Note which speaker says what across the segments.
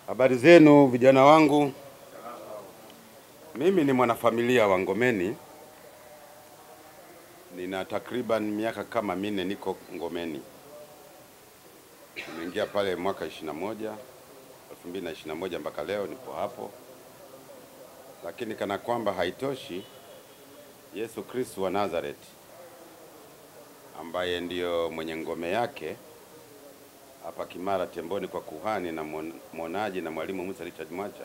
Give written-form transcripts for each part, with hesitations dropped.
Speaker 1: Habari zenu vijana wangu. Mimi ni mwanafamilia wa Ngomeni. Nina takriban miaka kama 4 niko Ngomeni. Nimeingia pale mwaka 2021 mpaka leo nipo hapo. Lakini kana kwamba haitoshi, Yesu Kristo wa Nazareth ambaye ndiyo mwenye ngome yake hapa Kimara Temboni kwa kuhani na mwonaji na mwalimu Musa Richard Mwacha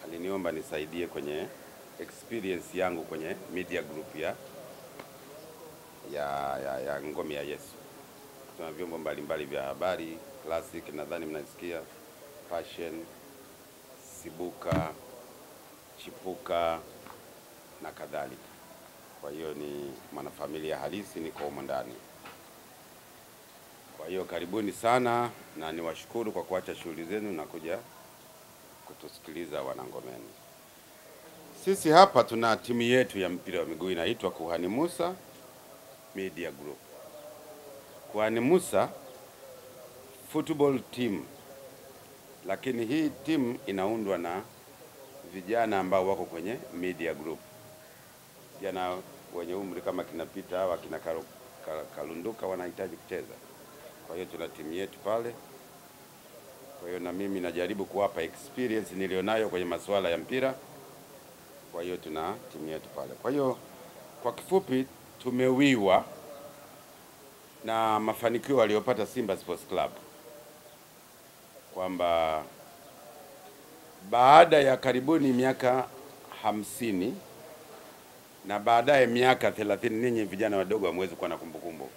Speaker 1: aliniomba nisaidie kwenye experience yangu kwenye media group ya ngome ya Yesu. Tuna vyombo mbalimbali vya habari, Classic nadhani mnasikia, Passion, Sibuka, Chipuka na kadhalika. Kwa hiyo ni mwanafamilia halisi, niko humo ndani. Kwa hiyo karibuni sana na niwashukuru kwa kuacha shughuli zenu na kuja kutusikiliza wanangomeni. Sisi hapa tuna timu yetu ya mpira wa miguu inaitwa Kuhani Musa Media Group. Kuhani Musa Football Team. Lakini hii timu inaundwa na vijana ambao wako kwenye Media Group. Vijana wenye umri kama kinapita hawa kina Kalunduka wanahitaji kucheza. Kwa hiyo tuna timu yetu pale. Kwa hiyo na mimi najaribu kuwapa experience nilionayo kwenye masuala ya mpira. Kwa hiyo tuna timu yetu pale. Kwa hiyo kwa kifupi tumewiwa na mafanikio aliyopata Simba Sports Club, kwamba baada ya karibuni miaka 50 na baadaye miaka 30, ninyi vijana wadogo hamwezi kuwa na kumbukumbu,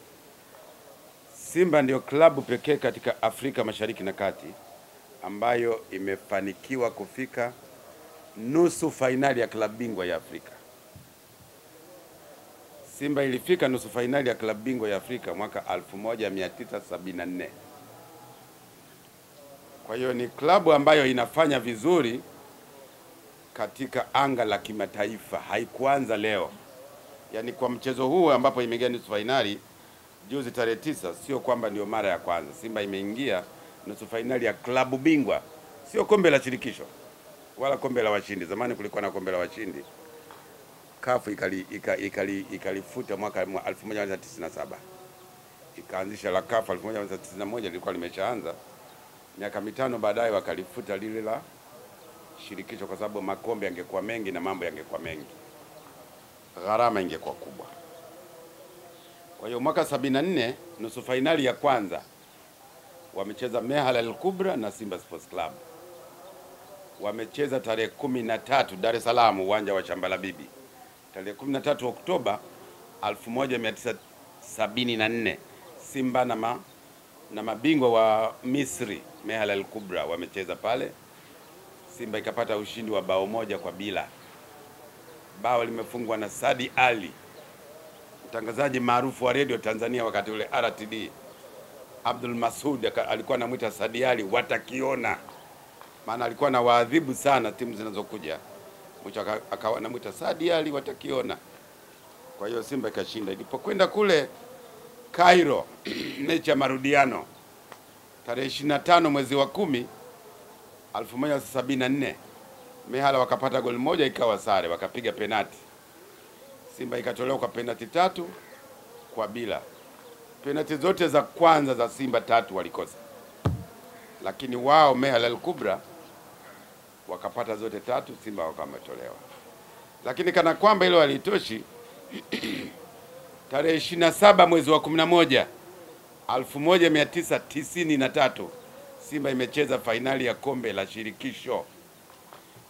Speaker 1: Simba ndio klabu pekee katika Afrika Mashariki na Kati ambayo imefanikiwa kufika nusu fainali ya klabu bingwa ya Afrika. Simba ilifika nusu fainali ya klabu bingwa ya Afrika mwaka 1974. Kwa hiyo ni klabu ambayo inafanya vizuri katika anga la kimataifa. Haikuanza leo. Yaani kwa mchezo huu ambapo imeingia nusu fainali juzi tarehe 9, sio kwamba ndio mara ya kwanza. Simba imeingia nusu fainali ya klabu bingwa, sio kombe la shirikisho wala kombe la washindi. Zamani kulikuwa na kombe la washindi, CAF ikalifuta mwaka 1997, ikaanzisha la CAF 1991, lilikuwa limeshaanza. Miaka 5 baadaye wakalifuta lile la shirikisho kwa sababu makombe yangekuwa mengi na mambo yangekuwa mengi, gharama ingekuwa kubwa. Kwa hiyo mwaka 74 nusu fainali ya kwanza wamecheza Mehala Al-Kubra na Simba Sports Club. Wamecheza tarehe 13 Dar es Salaam, uwanja wa Shambala Bibi. Tarehe 13 Oktoba 1974 Simba na mabingwa wa Misri Mehala Al-Kubra wamecheza pale. Simba ikapata ushindi wa bao 1-0. Bao limefungwa na Sadi Ali, mtangazaji maarufu wa radio Tanzania wakati ule, RTD. Abdul Masud alikuwa anamuita Sadi Ali watakiona, maana alikuwa na waadhibu sana timu zinazokuja. Mwisho akawa anamuita Sadi Ali watakiona. Kwa hiyo Simba ikashinda. Ilipokwenda kule Cairo mechi ya marudiano tarehe 25 mwezi wa 10 1974, Mehala wakapata goli moja, ikawa sare, wakapiga penati. Simba ikatolewa kwa penati 3-0. Penati zote za kwanza za Simba 3 walikosa, lakini wao Mehala Al-Kubra wakapata zote 3, Simba wakametolewa. Lakini kana kwamba hilo halitoshi, tarehe 27 mwezi wa 11 1993 Simba imecheza fainali ya kombe la shirikisho.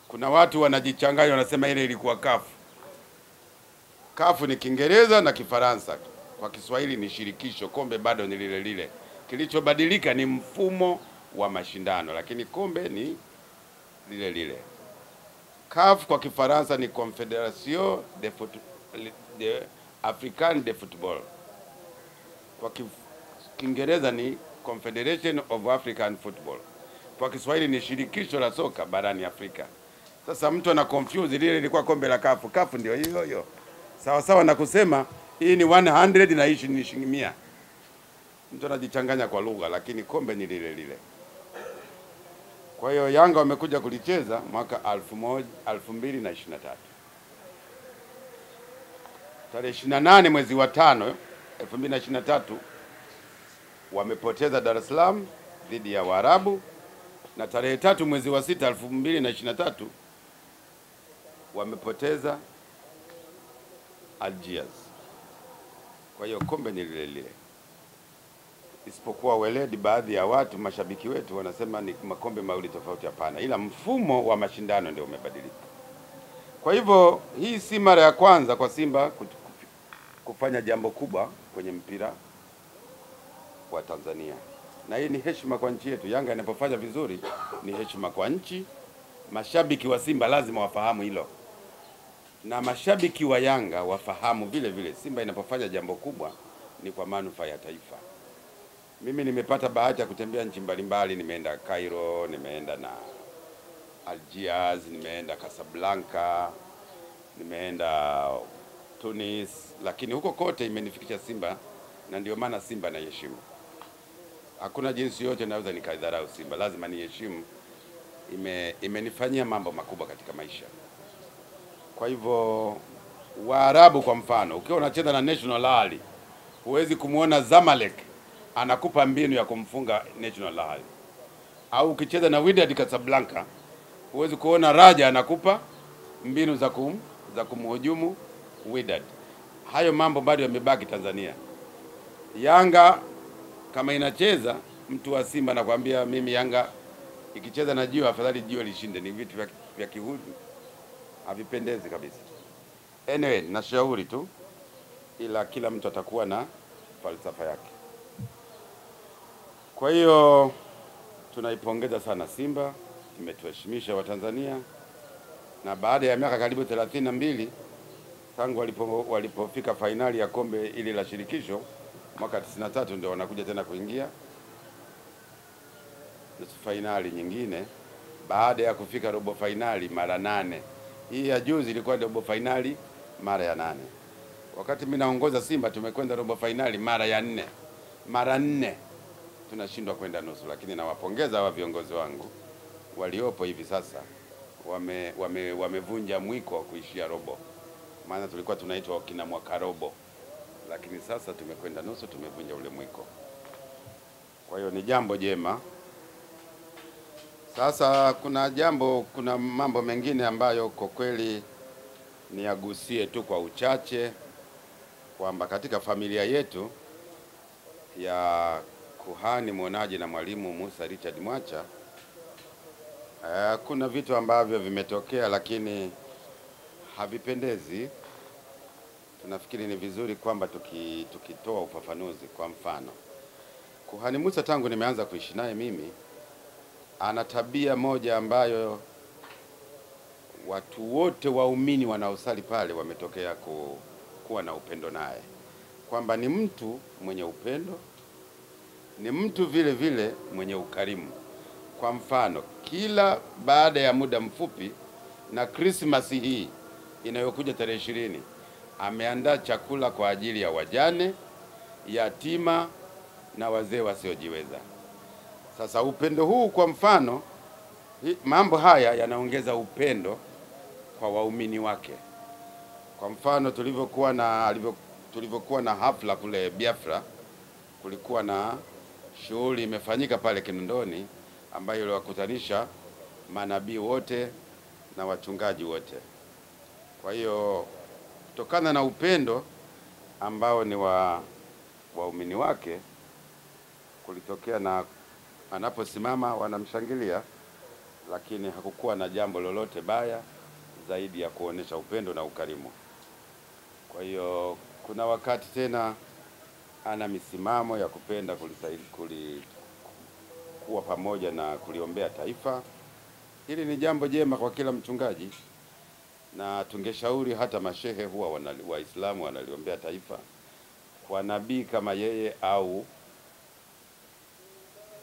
Speaker 1: Kuna watu wanajichanganya, wanasema ile ilikuwa CAF. CAF ni Kiingereza na Kifaransa. Kwa Kiswahili ni shirikisho, kombe bado ni lile lile. Kilichobadilika ni mfumo wa mashindano, lakini kombe ni lile lile. CAF kwa Kifaransa ni Confédération de Africaine de Football. Kwa Kiingereza ni Confederation of African Football. Kwa Kiswahili ni shirikisho la soka barani Afrika. Sasa mtu ana confuse, lile lilikuwa kombe la CAF. CAF ndio hiyo. Sawa sawa na kusema hii ni 100 na hii ni 100. Mtu anajichanganya kwa lugha, lakini kombe ni lile lile. Kwa hiyo Yanga wamekuja kulicheza mwaka 2023. Tarehe 28 mwezi wa 5 2023 wamepoteza Dar es Salaam dhidi ya Waarabu, na tarehe 3 mwezi wa 6 2023 wamepoteza Algiers. Kwa hiyo kombe ni lile lile, isipokuwa weledi, baadhi ya watu mashabiki wetu wanasema ni makombe mawili tofauti. Hapana, ila mfumo wa mashindano ndio umebadilika. Kwa hivyo hii si mara ya kwanza kwa Simba kufanya jambo kubwa kwenye mpira wa Tanzania, na hii ni heshima kwa nchi yetu. Yanga inapofanya vizuri ni heshima kwa nchi. Mashabiki wa Simba lazima wafahamu hilo, na mashabiki wa Yanga wafahamu vile vile Simba inapofanya jambo kubwa ni kwa manufaa ya taifa. Mimi nimepata bahati ya kutembea nchi mbalimbali, nimeenda Cairo, nimeenda na Algiers, nimeenda Casablanca, nimeenda Tunis, lakini huko kote imenifikisha Simba, na ndio maana Simba naiheshimu. Hakuna jinsi yote naweza nikaidharau Simba, lazima niheshimu. Imenifanyia mambo makubwa katika maisha. Kwa hivyo Waarabu kwa mfano, ukiwa unacheza na National Ahli, huwezi kumuona Zamalek anakupa mbinu ya kumfunga National Ahli. Au ukicheza na Wydad Casablanca, huwezi kuona Raja anakupa mbinu za kumhujumu Wydad. Hayo mambo bado yamebaki Tanzania. Yanga kama inacheza, mtu wa Simba anakuambia mimi Yanga ikicheza na Jiwe afadhali Jiwe lishinde. Ni vitu vya kihuni, havipendezi kabisa. Anyway, nashauri tu, ila kila mtu atakuwa na falsafa yake. Kwa hiyo tunaipongeza sana Simba, imetuheshimisha Watanzania, na baada ya miaka karibu 32 tangu walipofika fainali ya kombe ili la shirikisho mwaka 93, ndio wanakuja tena kuingia nusu fainali nyingine baada ya kufika robo fainali mara 8. Hii ya juzi ilikuwa robo fainali mara ya 8. Wakati mimi naongoza Simba tumekwenda robo fainali mara ya 4. Mara 4 tunashindwa kwenda nusu, lakini nawapongeza hawa viongozi wangu waliopo hivi sasa, wamevunja mwiko wa kuishia robo. Maana tulikuwa tunaitwa kina mwaka robo, lakini sasa tumekwenda nusu, tumevunja ule mwiko. Kwa hiyo ni jambo jema. Sasa kuna mambo mengine ambayo kwa kweli niagusie tu kwa uchache, kwamba katika familia yetu ya kuhani mwonaji na mwalimu Musa Richard Mwacha, kuna vitu ambavyo vimetokea lakini havipendezi. Tunafikiri ni vizuri kwamba tukitoa ufafanuzi. Kwa mfano, kuhani Musa tangu nimeanza kuishi naye mimi, ana tabia moja ambayo watu wote waumini wanaosali pale wametokea kuwa na upendo naye, kwamba ni mtu mwenye upendo, ni mtu vile vile mwenye ukarimu. Kwa mfano, kila baada ya muda mfupi, na Christmas hii inayokuja tarehe 20, ameandaa chakula kwa ajili ya wajane, yatima na wazee wasiojiweza. Sasa upendo huu, kwa mfano, mambo haya yanaongeza upendo kwa waumini wake. Kwa mfano, tulivyokuwa na hafla kule Biafra, kulikuwa na shughuli imefanyika pale Kinondoni ambayo iliwakutanisha manabii wote na wachungaji wote. Kwa hiyo kutokana na upendo ambao ni wa waumini wake, kulitokea na anaposimama wanamshangilia, lakini hakukuwa na jambo lolote baya zaidi ya kuonesha upendo na ukarimu. Kwa hiyo kuna wakati tena ana misimamo ya kupenda kuwa pamoja na kuliombea taifa. Hili ni jambo jema kwa kila mchungaji, na tungeshauri hata mashehe huwa Waislamu wanaliombea taifa. Kwa nabii kama yeye au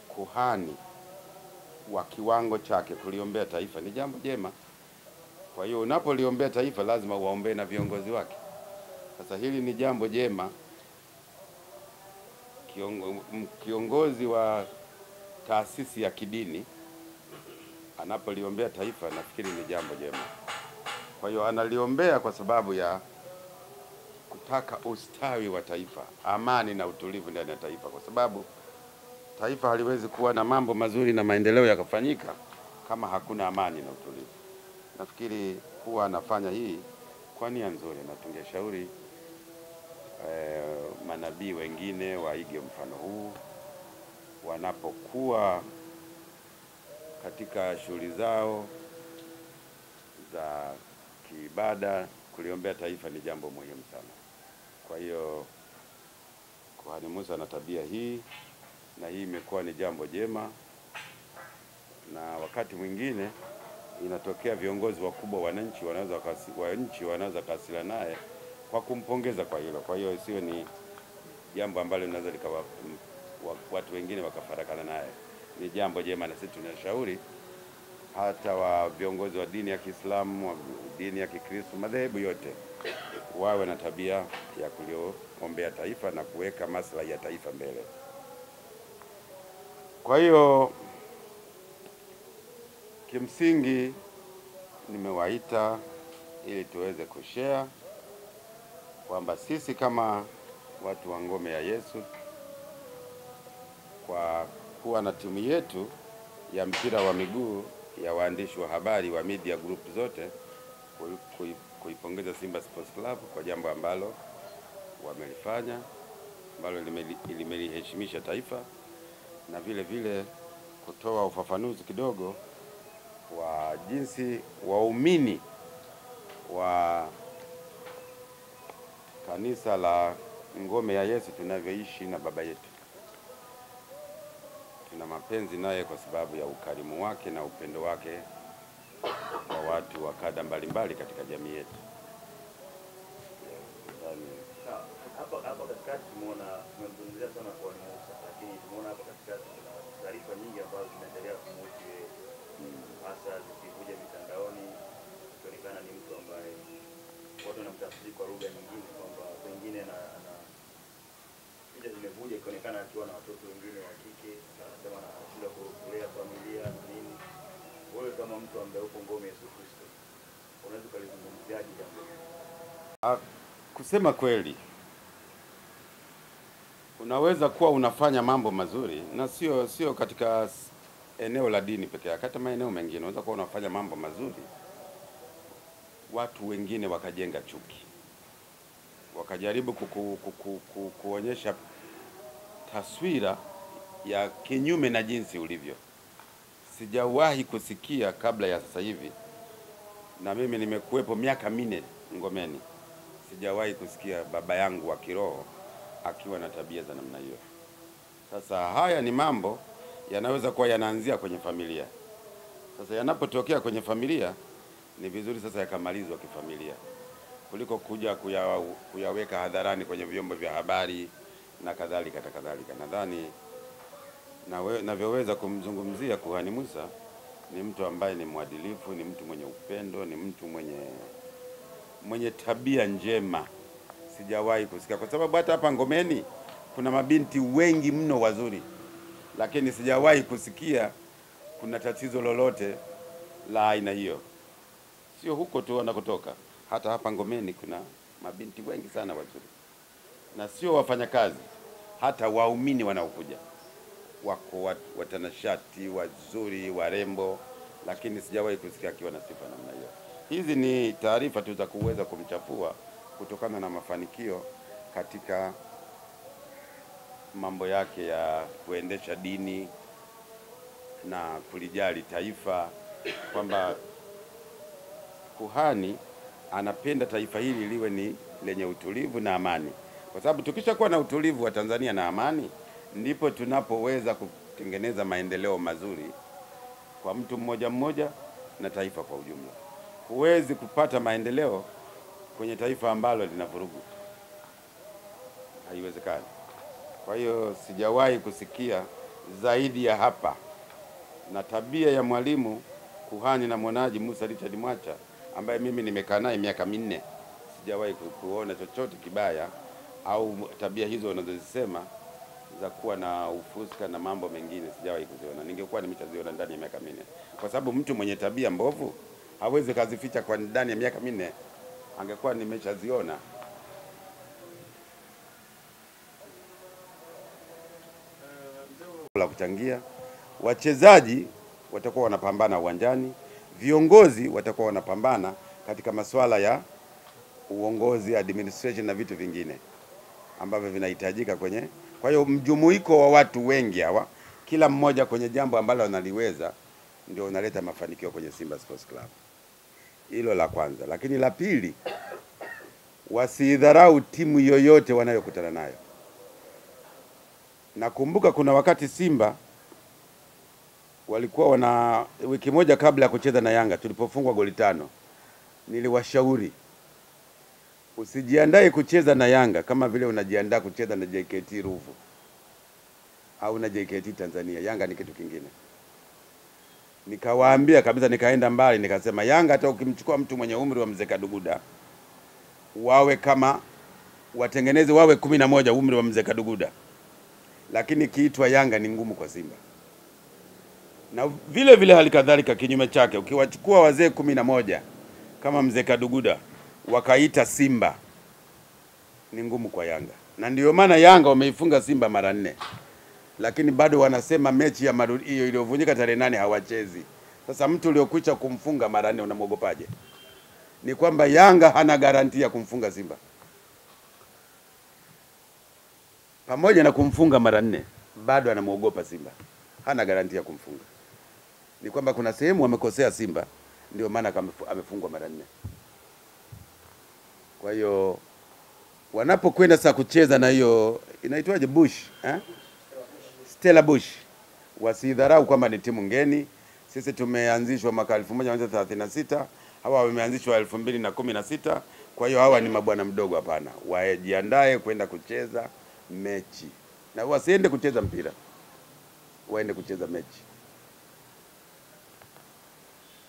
Speaker 1: kuhani wa kiwango chake kuliombea taifa ni jambo jema. Kwa hiyo unapoliombea taifa lazima uwaombee na viongozi wake. Sasa hili ni jambo jema. Kiongozi wa taasisi ya kidini anapoliombea taifa nafikiri ni jambo jema. Kwa hiyo analiombea kwa sababu ya kutaka ustawi wa taifa, amani na utulivu ndani ya taifa, kwa sababu taifa haliwezi kuwa na mambo mazuri na maendeleo yakafanyika kama hakuna amani na utulivu. Nafikiri huwa anafanya hii kwa nia nzuri, na tungeshauri manabii wengine waige mfano huu wanapokuwa katika shughuli zao za kiibada. Kuliombea taifa ni jambo muhimu sana. Kwa hiyo Kuhani Musa ana tabia hii, na hii imekuwa ni jambo jema, na wakati mwingine inatokea viongozi wakubwa wananchi wanaweza kasila naye kwa kumpongeza kwa hilo. Kwa hiyo sio ni jambo ambalo linaweza likawa watu wengine wakafarakana naye. Ni jambo jema, na sisi tunashauri hata wa viongozi wa dini ya Kiislamu, wa dini ya Kikristo, madhehebu yote wawe na tabia ya kuliombea taifa na kuweka maslahi ya taifa mbele. Kwa hiyo kimsingi nimewaita ili tuweze kushare kwamba sisi kama watu wa Ngome ya Yesu, kwa kuwa na timu yetu ya mpira wa miguu ya waandishi wa habari wa media group zote, kuipongeza Simba Sports Club kwa jambo ambalo wamelifanya, ambalo limeliheshimisha taifa, na vile vile kutoa ufafanuzi kidogo wa jinsi waumini wa kanisa la Ngome ya Yesu tunavyoishi na baba yetu. Tuna mapenzi naye kwa sababu ya ukarimu wake na upendo wake kwa watu wa kada mbalimbali katika jamii yetu.
Speaker 2: Hapa katikati tumezungumzia sana kwa Musa, lakini tumeona hapa katikati kuna taarifa nyingi ambazo zinaendelea kumhusu yeye, hasa zikikuja mitandaoni, ikionekana ni mtu ambaye watu wanamtafsiri kwa lugha nyingine kwamba pengine picha zimevuja ikionekana akiwa na watoto wengine wa kike, anasema anashinda kulea familia na nini. Wewe kama mtu ambaye uko Ngome ya Yesu Kristo, unaweza kulizungumziaje jambo hili?
Speaker 1: Kusema kweli, unaweza kuwa unafanya mambo mazuri, na sio katika eneo la dini pekee yake, hata maeneo mengine unaweza kuwa unafanya mambo mazuri, watu wengine wakajenga chuki, wakajaribu kuonyesha taswira ya kinyume na jinsi ulivyo. Sijawahi kusikia kabla ya sasa hivi, na mimi nimekuwepo miaka 4 Ngomeni, sijawahi kusikia baba yangu wa kiroho akiwa na tabia za namna hiyo. Sasa haya ni mambo yanaweza kuwa yanaanzia kwenye familia. Sasa yanapotokea kwenye familia, ni vizuri sasa yakamalizwa kifamilia, kuliko kuja kuyaweka hadharani kwenye vyombo vya habari na kadhalika na kadhalika. Nadhani navyoweza kumzungumzia Kuhani Musa ni mtu ambaye ni mwadilifu, ni mtu mwenye upendo, ni mtu mwenye tabia njema. Sijawahi kusikia, kwa sababu hata hapa Ngomeni kuna mabinti wengi mno wazuri, lakini sijawahi kusikia kuna tatizo lolote la aina hiyo. Sio huko tu wanakotoka, hata hapa Ngomeni kuna mabinti wengi sana wazuri, na sio wafanyakazi, hata waumini wanaokuja wako watanashati wazuri, warembo, lakini sijawahi kusikia akiwa na sifa namna hiyo. Hizi ni taarifa tu za kuweza kumchafua kutokana na mafanikio katika mambo yake ya kuendesha dini na kulijali taifa, kwamba kuhani anapenda taifa hili liwe ni lenye utulivu na amani, kwa sababu tukishakuwa na utulivu wa Tanzania na amani, ndipo tunapoweza kutengeneza maendeleo mazuri kwa mtu mmoja mmoja na taifa kwa ujumla. Huwezi kupata maendeleo kwenye taifa ambalo lina vurugu, haiwezekani. Kwa hiyo sijawahi kusikia zaidi ya hapa, na tabia ya mwalimu kuhani na mwonaji Musa Richard Mwacha ambaye mimi nimekaa naye miaka 4, sijawahi kuona chochote kibaya au tabia hizo wanazozisema za kuwa na ufuska na mambo mengine sijawahi kuziona. Ningekuwa nimeshaziona ndani ya miaka 4, kwa sababu mtu mwenye tabia mbovu hawezi kazificha kwa ndani ya miaka 4, angekuwa nimeshaziona. La kuchangia, wachezaji watakuwa wanapambana uwanjani, viongozi watakuwa wanapambana katika masuala ya uongozi, administration na vitu vingine ambavyo vinahitajika kwenye. Kwa hiyo mjumuiko wa watu wengi hawa, kila mmoja kwenye jambo ambalo analiweza, ndio unaleta mafanikio kwenye Simba Sports Club. Hilo la kwanza. Lakini la pili, wasidharau timu yoyote wanayokutana nayo. Nakumbuka kuna wakati Simba walikuwa wiki moja kabla ya kucheza na Yanga, tulipofungwa goli 5, niliwashauri usijiandae kucheza na Yanga kama vile unajiandaa kucheza na JKT Ruvu au na JKT Tanzania. Yanga ni kitu kingine. Nikawaambia kabisa, nikaenda mbali nikasema, Yanga hata ukimchukua mtu mwenye umri wa Mzee Kaduguda, wawe kama watengeneze wawe 11 umri wa Mzee Kaduguda, lakini kiitwa Yanga ni ngumu kwa Simba. Na vile vile halikadhalika kinyume chake, ukiwachukua wazee 11 kama Mzee Kaduguda wakaita Simba, ni ngumu kwa Yanga. Na ndio maana Yanga wameifunga Simba mara 4, lakini bado wanasema mechi ya hiyo iliyovunjika tarehe 8 hawachezi. Sasa mtu uliokucha kumfunga mara 4 unamwogopaje? Ni kwamba Yanga hana garantia ya kumfunga Simba. Pamoja na kumfunga mara 4, bado anamuogopa Simba. Hana garantia ya kumfunga. Ni kwamba kuna sehemu wamekosea Simba, ndio maana amefungwa mara 4. Kwa hiyo wanapokwenda sasa kucheza na hiyo inaitwaje, Bush, Stella Bush, wasidharau kwamba ni timu ngeni. Sisi tumeanzishwa mwaka 1936, hawa wameanzishwa 2016. Kwa hiyo hawa ni mabwana mdogo. Hapana, wajiandae kwenda kucheza mechi, na wasiende kucheza mpira, waende kucheza mechi.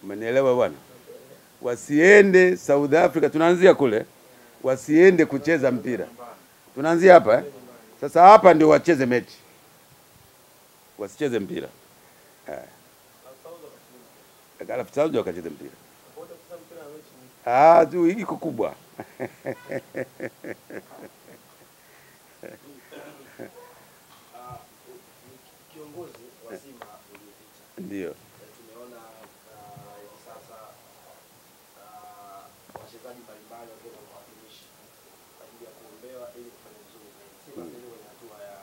Speaker 1: Umenielewa bwana? Wasiende South Africa, tunaanzia kule, wasiende kucheza mpira, tunaanzia hapa Sasa hapa ndio wacheze mechi, wasicheze mpira. Alafu Saudi wakacheze mpira. Tu iko kubwa.
Speaker 3: Kiongozi wa Simba uliopita.
Speaker 1: Ndio.
Speaker 3: Tumeona hivi sasa wachezaji mbalimbali wakiwa kwa watumishi kwa ajili ya kuombewa ili kufanya vizuri. Simba ndio kwenye hatua ya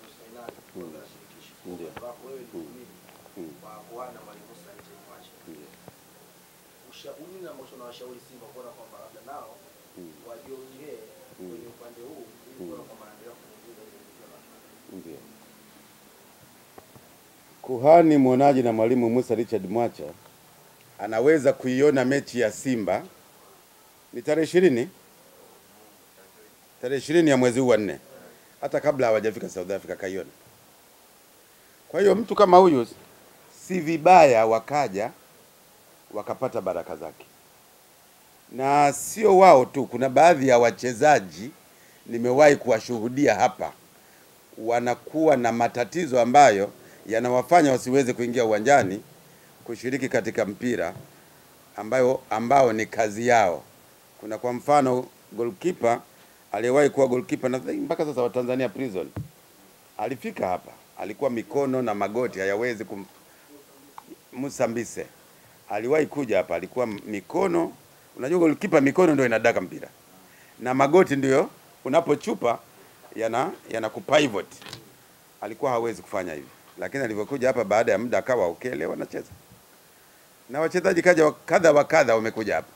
Speaker 3: nusu finali kwa shirikisho.
Speaker 1: Ndio.
Speaker 3: Sababu wewe ni mimi kwa kuana mwalimu Musa Nchemwache. Ndio. Ushauri na mwisho na washauri Simba kuona kwamba labda nao wajiongee kwenye upande huu ili kuona kwamba anaendelea kufanya vizuri.
Speaker 1: Ndio. Kuhani mwonaji na mwalimu Musa Richard Mwacha anaweza kuiona mechi ya Simba ni tarehe 20 ya mwezi huu wa 4, hata kabla hawajafika South Africa kaiona. Kwa hiyo mtu kama huyu si vibaya wakaja wakapata baraka zake. Na sio wao tu, kuna baadhi ya wachezaji nimewahi kuwashuhudia hapa wanakuwa na matatizo ambayo yanawafanya wasiweze kuingia uwanjani kushiriki katika mpira ambao ni kazi yao. Kuna kwa mfano goalkeeper aliyewahi kuwa goalkeeper na mpaka sasa wa Tanzania Prison. Alifika hapa, alikuwa mikono na magoti hayawezi Musa Mbise. Aliwahi kuja hapa, alikuwa mikono, unajua goalkeeper mikono ndio inadaka mpira. Na magoti ndio unapochupa yanakupivot. Alikuwa hawezi kufanya hivi. Lakini alivyokuja hapa baada ya muda akawa leo wanacheza. Na wachezaji kadha wa kadha wamekuja hapa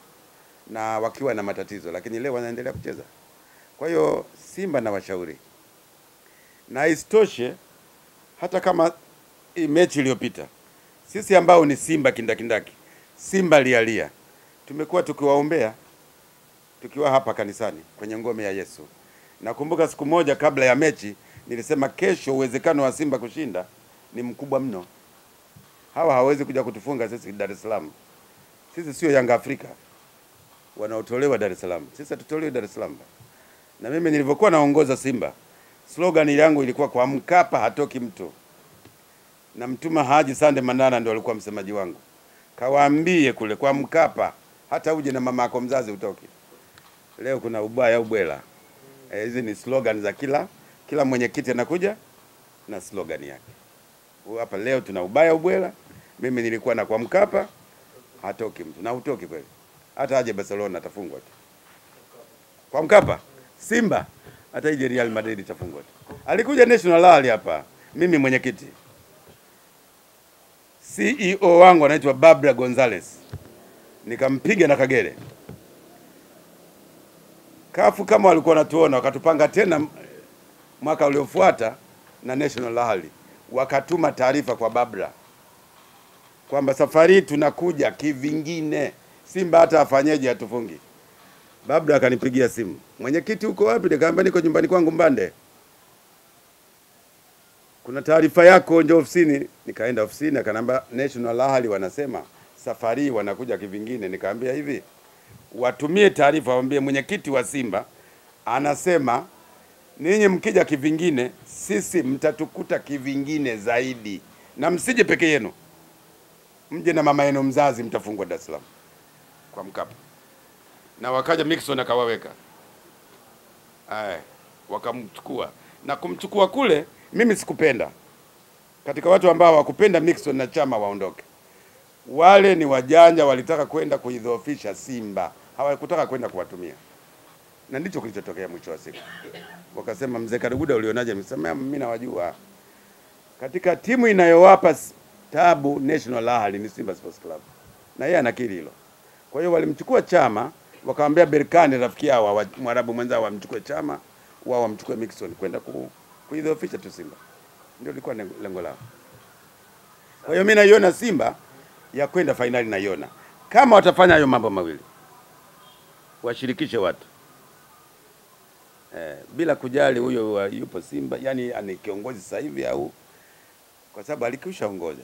Speaker 1: na wakiwa na matatizo, lakini leo wanaendelea kucheza. Kwa hiyo Simba na washauri. Na isitoshe hata kama mechi iliyopita sisi ambao ni Simba kindakindaki, Simba lialia, tumekuwa tukiwaombea tukiwa hapa kanisani kwenye ngome ya Yesu. Nakumbuka siku moja kabla ya mechi nilisema kesho uwezekano wa Simba kushinda ni mkubwa mno. Hawa hawezi kuja kutufunga sisi Dar es Salaam. Sisi sio Yanga Afrika wanaotolewa Dar es Salaam. Sisi tutolewe Dar es Salaam. Na mimi nilivyokuwa naongoza Simba Slogan yangu ilikuwa kwa Mkapa hatoki mtu, na Mtuma Haji Sande Manara ndio alikuwa msemaji wangu. Kawaambie kule kwa Mkapa hata uje na mama yako mzazi utoke. Leo kuna ubaya ubwela. Hizi ni slogan za kila mwenyekiti anakuja na slogan yake. Hapa leo tuna ubaya ubwela. Mimi nilikuwa na kwa Mkapa hatoki mtu, na utoki kweli. Hata aje Barcelona atafungwa tu. Kwa Mkapa Simba hata ije Real Madrid itafungwa tu. Alikuja National Rally hapa, mimi mwenyekiti. CEO wangu anaitwa Barbara Gonzalez. Nikampiga na Kagere. Kafu kama walikuwa wanatuona wakatupanga tena mwaka uliofuata na National Rally. Wakatuma taarifa kwa Barbara kwamba safari tunakuja kivingine. Simba hata afanyeje atufungi. Barbara akanipigia simu. Mwenyekiti uko wapi? Nikamwambia niko nyumbani kwangu Mbande. Kuna taarifa yako nje ofisini. Nikaenda ofisini akanamba National Rally wanasema safari wanakuja kivingine. Nikamwambia hivi, watumie taarifa waambie mwenyekiti wa Simba anasema ninyi mkija kivingine sisi mtatukuta kivingine zaidi, na msije peke yenu, mje na mama yenu mzazi, mtafungwa Dar es Salaam kwa Mkapa. Na wakaja Mixon akawaweka. Wakamchukua. Na kumchukua kule mimi sikupenda. Katika watu ambao wakupenda Mixon na Chama waondoke. Wale ni wajanja, walitaka kwenda kuidhoofisha Simba. Hawakutaka kwenda kuwatumia. Na ndicho kilichotokea mwisho wa siku. Wakasema mzee Karuguda ulionaje? Msema mimi nawajua. Katika timu inayowapa tabu National Rally ni Simba Sports Club. Na yeye anakiri hilo. Kwa hiyo walimchukua Chama, wakamwambia Berkane rafiki yao Mwarabu mwenzao wamchukue Chama, wao wamchukue Mixon kwenda kuidhoofisha tu Simba. Ndio lilikuwa lengo lao. Kwa hiyo mimi naiona Simba ya kwenda finali naiona. Kama watafanya hayo mambo mawili. Washirikishe watu. Bila kujali huyo yupo Simba, yani ani kiongozi sasa hivi au kwa sababu alikwishaongoza.